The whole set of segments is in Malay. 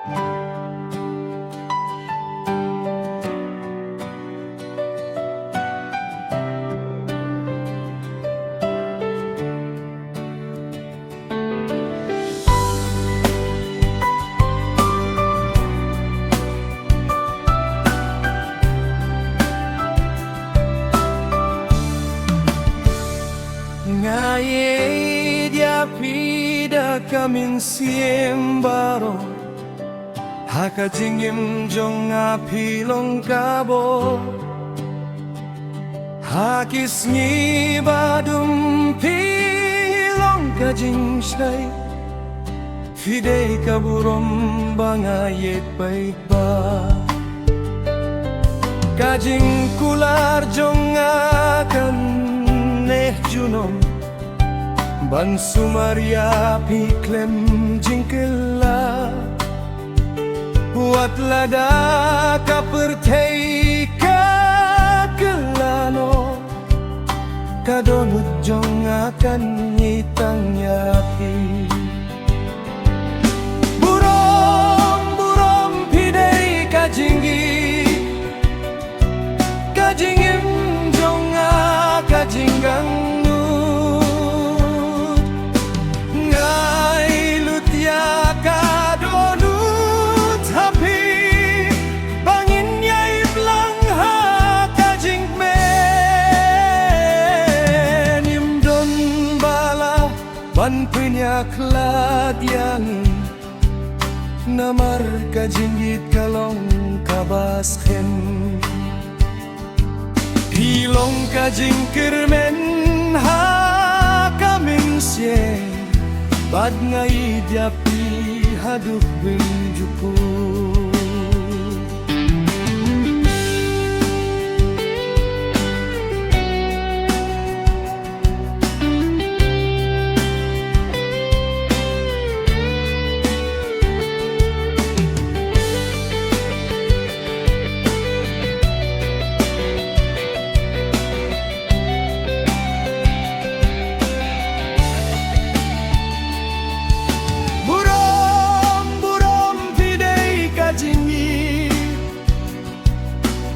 Ngaye dia pida kamin siembaro haka jingim jong apilong kabo hakis ni badum pilong kajing shay fidei kaburom bangayet baik ba kajing kular jong akan neh junom Ban sumaria piklem jingkela Wat lada kapertei kakelano Kadonut jong akan nyitang yapi Burom pidei kajinggi Kajingim jong akajinggang Ban penyaklad yang namar kajinggit kalong kabasken Pilong kajing kermen ha kaming sien Bad ngai diapi haduh benjuku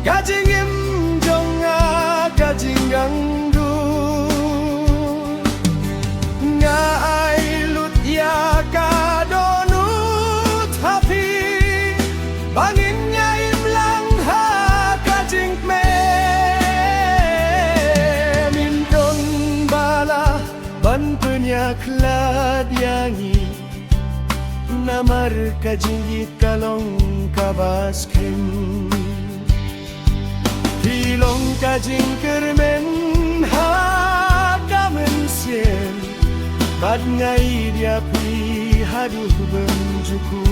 Kajingim jonga kajinggang du nga ay lut ya kadonut hapi bangin nya imlang ha kajing me mindon bala ban penyaklad yangi namar kajingit kalong kabaskem Pilong kajing kermen ha kamen sien Bad ngai diapi haduh benjuku